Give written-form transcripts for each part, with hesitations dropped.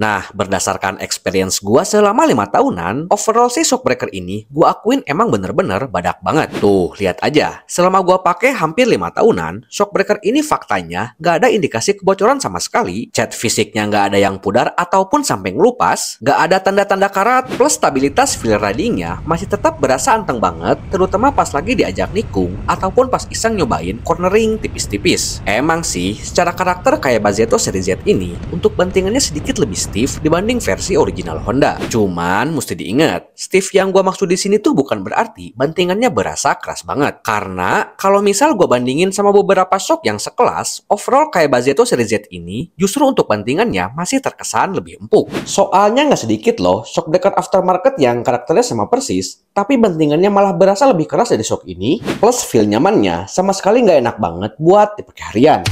Nah, berdasarkan experience gua selama 5 tahunan, overall sih Shockbreaker ini gua akuin emang bener-bener badak banget. Tuh, lihat aja. Selama gua pakai hampir 5 tahunan, Shockbreaker ini faktanya gak ada indikasi kebocoran sama sekali. Cat fisiknya gak ada yang pudar ataupun sampai ngelupas, gak ada tanda-tanda karat, plus stabilitas feel ridingnya masih tetap berasa anteng banget, terutama pas lagi diajak nikung ataupun pas iseng nyobain cornering tipis-tipis. Emang sih, secara karakter kayak Bazetto seri Z ini, untuk bantingannya sedikit lebih stiff dibanding versi original Honda. Cuman mesti diingat, stiff yang gua maksud di sini tuh bukan berarti bantingannya berasa keras banget. Karena kalau misal gua bandingin sama beberapa shock yang sekelas, overall kayak Bazetto seri Z ini justru untuk bantingannya masih terkesan lebih empuk. Soalnya nggak sedikit loh shockbreaker aftermarket yang karakternya sama persis, tapi bantingannya malah berasa lebih keras dari shock ini. Plus feel nyamannya sama sekali nggak enak banget buat dipakai harian.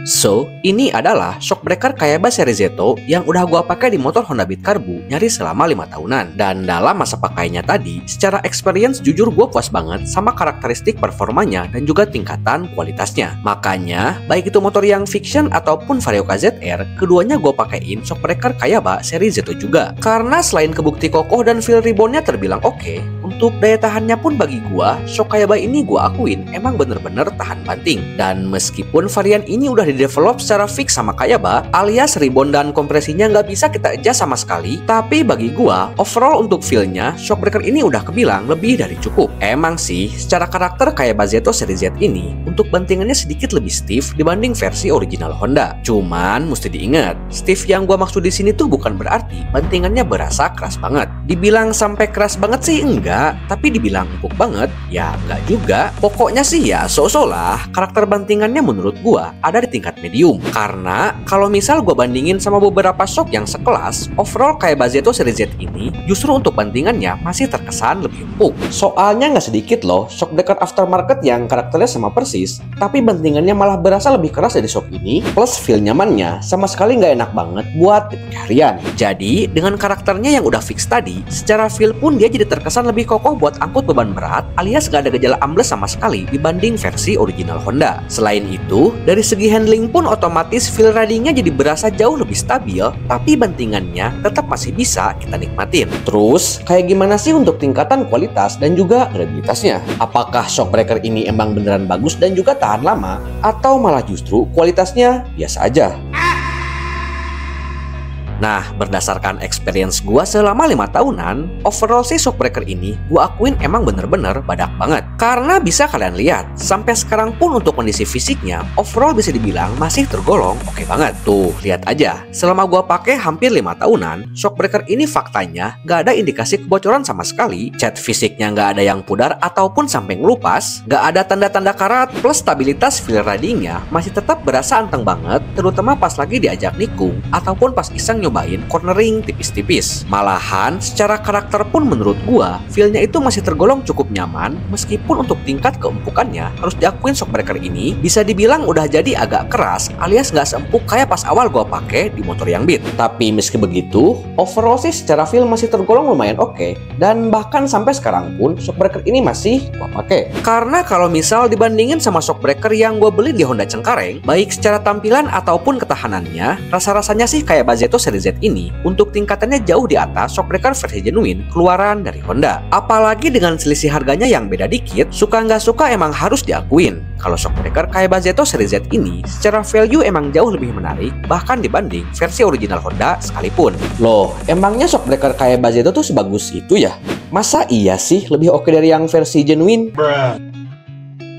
So, ini adalah shockbreaker Kayaba seri Zetto yang udah gua pakai di motor Honda Beat Karbu nyaris selama 5 tahunan. Dan dalam masa pakainya tadi, secara experience jujur gua puas banget sama karakteristik performanya dan juga tingkatan kualitasnya. Makanya, baik itu motor yang fiction ataupun Vario KZR, keduanya gua pakein shockbreaker Kayaba seri Zetto juga. Karena selain kebukti kokoh dan feel reboundnya terbilang oke, untuk daya tahannya pun bagi gua, shock Kayaba ini gua akuin emang bener-bener tahan banting. Dan meskipun varian ini udah di-develop secara fix sama Kayaba, alias rebound dan kompresinya nggak bisa kita adjust sama sekali, tapi bagi gua, overall untuk feel-nya, shockbreaker ini udah kebilang lebih dari cukup. Emang sih, secara karakter kayak Bazetto seri Z ini, untuk bantingannya sedikit lebih stiff dibanding versi original Honda. Cuman, mesti diingat, stiff yang gua maksud di sini tuh bukan berarti bantingannya berasa keras banget. Dibilang sampai keras banget sih enggak, tapi dibilang empuk banget, ya enggak juga. Pokoknya sih ya, so-so lah, karakter bantingannya menurut gua ada di tingkat medium. Karena kalau misal gue bandingin sama beberapa shock yang sekelas, overall kayak Bazetto seri Z ini justru untuk bantingannya masih terkesan lebih empuk. Soalnya nggak sedikit loh shockbreaker aftermarket yang karakternya sama persis, tapi bantingannya malah berasa lebih keras dari shock ini. Plus feel nyamannya sama sekali nggak enak banget buat dipakai harian. Jadi dengan karakternya yang udah fix tadi, secara feel pun dia jadi terkesan lebih kokoh buat angkut beban berat, alias nggak ada gejala ambles sama sekali dibanding versi original Honda. Selain itu, dari segi handling pun otomatis feel ridingnya jadi berasa jauh lebih stabil, tapi bantingannya tetap masih bisa kita nikmatin. Terus, kayak gimana sih untuk tingkatan kualitas dan juga durabilitasnya? Apakah shockbreaker ini emang beneran bagus dan juga tahan lama? Atau malah justru kualitasnya biasa aja? Nah, berdasarkan experience gua selama 5 tahunan, overall sih shockbreaker ini gua akuin emang bener-bener badak banget. Karena bisa kalian lihat, sampai sekarang pun untuk kondisi fisiknya, overall bisa dibilang masih tergolong oke banget. Tuh, lihat aja. Selama gua pakai hampir 5 tahunan, shockbreaker ini faktanya gak ada indikasi kebocoran sama sekali. Cat fisiknya gak ada yang pudar ataupun sampai ngelupas, gak ada tanda-tanda karat, plus stabilitas feel ridingnya masih tetap berasa anteng banget, terutama pas lagi diajak nikung ataupun pas iseng nyobain cornering tipis-tipis. Malahan, secara karakter pun menurut gua, feel-nya itu masih tergolong cukup nyaman, meskipun untuk tingkat keempukannya, harus diakuin shockbreaker ini bisa dibilang udah jadi agak keras, alias nggak seempuk kayak pas awal gua pakai di motor yang Beat. Tapi meski begitu, overall sih secara feel masih tergolong lumayan oke, dan bahkan sampai sekarang pun shockbreaker ini masih gua pakai. Karena kalau misal dibandingin sama shockbreaker yang gua beli di Honda Cengkareng, baik secara tampilan ataupun ketahanannya, rasa-rasanya sih kayak Bazetto seri Z ini untuk tingkatannya jauh di atas shockbreaker versi genuine keluaran dari Honda. Apalagi dengan selisih harganya yang beda dikit, suka nggak suka emang harus diakuin kalau shockbreaker kayak Bazetto seri Z ini secara value emang jauh lebih menarik bahkan dibanding versi original Honda sekalipun. Loh, emangnya shockbreaker kayak Bazetto tuh sebagus itu ya? Masa iya sih lebih oke dari yang versi genuine?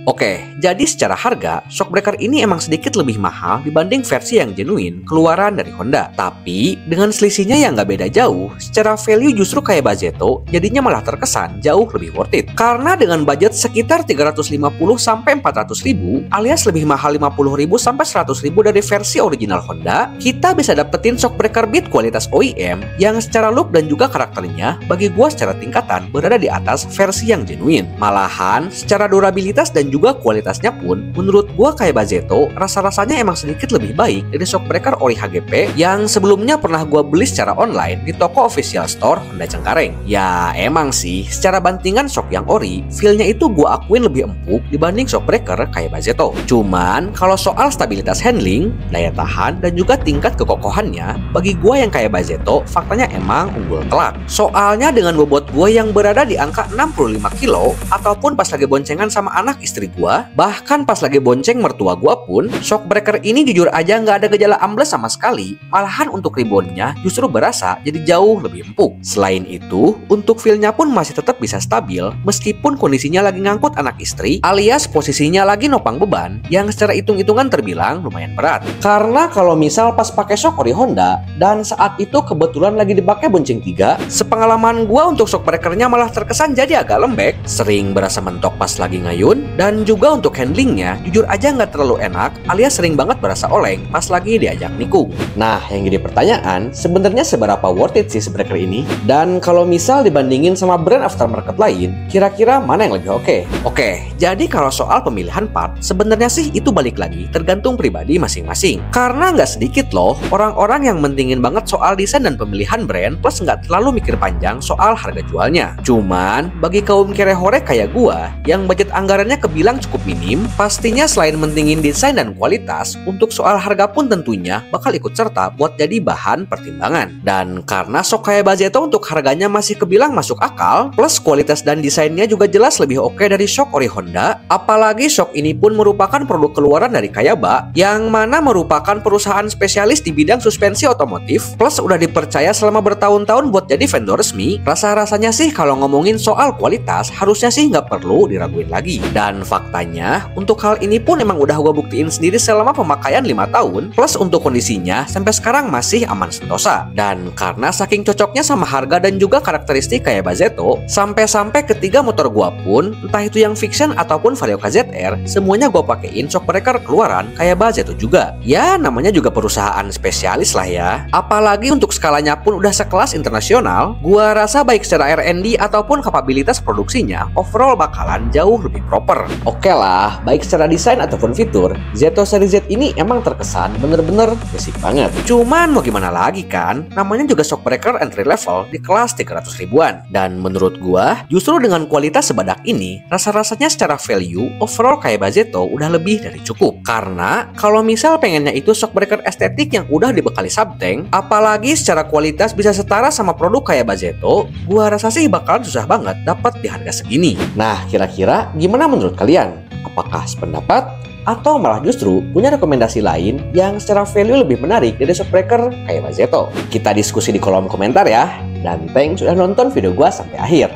Oke, jadi secara harga, shockbreaker ini emang sedikit lebih mahal dibanding versi yang genuine keluaran dari Honda. Tapi, dengan selisihnya yang nggak beda jauh, secara value justru kayak Bazetto, jadinya malah terkesan jauh lebih worth it. Karena dengan budget sekitar 350-400 ribu, alias lebih mahal 50.000 sampai 100 ribu dari versi original Honda, kita bisa dapetin shockbreaker Beat kualitas OEM yang secara look dan juga karakternya, bagi gua secara tingkatan berada di atas versi yang genuine. Malahan, secara durabilitas dan juga kualitasnya pun menurut gua kayak Bazeto rasa-rasanya emang sedikit lebih baik dari Shockbreaker Ori HGP yang sebelumnya pernah gua beli secara online di toko official store Honda Cengkareng. Ya emang sih, secara bantingan shock yang Ori, feel-nya itu gua akuin lebih empuk dibanding Shockbreaker kayak Bazeto. Cuman kalau soal stabilitas handling, daya tahan, dan juga tingkat kekokohannya, bagi gua yang kayak Bazeto faktanya emang unggul telak. Soalnya dengan bobot gua yang berada di angka 65 kilo, ataupun pas lagi boncengan sama anak istri gua, bahkan pas lagi bonceng mertua gua pun, Shockbreaker ini jujur aja nggak ada gejala ambles sama sekali. Malahan untuk reboundnya justru berasa jadi jauh lebih empuk. Selain itu, untuk feel-nya pun masih tetap bisa stabil meskipun kondisinya lagi ngangkut anak istri, alias posisinya lagi nopang beban yang secara hitung-hitungan terbilang lumayan berat. Karena kalau misal pas pakai shock Ori Honda dan saat itu kebetulan lagi dipakai bonceng 3, sepengalaman gua untuk Shockbreaker-nya malah terkesan jadi agak lembek, sering berasa mentok pas lagi ngayun, dan juga untuk handlingnya jujur aja nggak terlalu enak alias sering banget berasa oleng pas lagi diajak nikung. Nah, yang jadi pertanyaan, sebenarnya seberapa worth it sih Shockbreaker ini? Dan kalau misal dibandingin sama brand aftermarket lain, kira-kira mana yang lebih oke? Oke, jadi kalau soal pemilihan part, sebenarnya sih itu balik lagi tergantung pribadi masing-masing. Karena nggak sedikit loh orang-orang yang mentingin banget soal desain dan pemilihan brand plus nggak terlalu mikir panjang soal harga jualnya. Cuman, bagi kaum kerehore kayak gua, yang budget anggarannya kebilang cukup minim, pastinya selain mentingin desain dan kualitas, untuk soal harga pun tentunya bakal ikut serta buat jadi bahan pertimbangan. Dan karena shock kayak Bazeto untuk harganya masih kebilang masuk akal, plus kualitas dan desainnya juga jelas lebih oke dari shock Ori Honda, apalagi shock ini pun merupakan produk keluaran dari Kayaba, yang mana merupakan perusahaan spesialis di bidang suspensi otomotif, plus udah dipercaya selama bertahun-tahun buat jadi vendor resmi. Rasa-rasanya sih kalau ngomongin soal kualitas, harusnya sih nggak perlu diraguin lagi. Dan faktanya, untuk hal ini pun emang udah gue buktiin sendiri selama pemakaian 5 tahun, plus untuk kondisinya sampai sekarang masih aman sentosa. Dan karena saking cocoknya sama harga dan juga karakteristik kayak Bazeto, sampai-sampai ketiga motor gua pun, entah itu yang Fiction ataupun Vario KZR, semuanya gua pakein Shockbreaker keluaran kayak Bazeto juga. Ya, namanya juga perusahaan spesialis lah ya. Apalagi untuk skalanya pun udah sekelas internasional, gua rasa baik secara R&D ataupun kapabilitas produksinya, overall bakalan jauh lebih proper. Oke lah, baik secara desain ataupun fitur, Zeto Seri Z ini emang terkesan bener-bener basic banget. Cuman mau gimana lagi kan, namanya juga Shockbreaker entry level di kelas 300 ribuan. Dan menurut gua, justru dengan kualitas sebadak ini, rasa-rasanya secara value, overall kayak Bazeto udah lebih dari cukup. Karena kalau misal pengennya itu Shockbreaker estetik yang udah dibekali subtank, apalagi secara kualitas bisa setara sama produk kayak Bazeto, gua rasa sih bakalan susah banget dapat di harga segini. Nah, kira-kira gimana menurut kalian? Apakah sependapat? Atau malah justru punya rekomendasi lain yang secara value lebih menarik dari Shockbreaker kayak Bazeto? Kita diskusi di kolom komentar ya. Dan thanks sudah nonton video gua sampai akhir.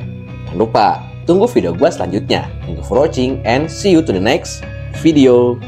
Jangan lupa, tunggu video gua selanjutnya. Thank you for watching and see you to the next video.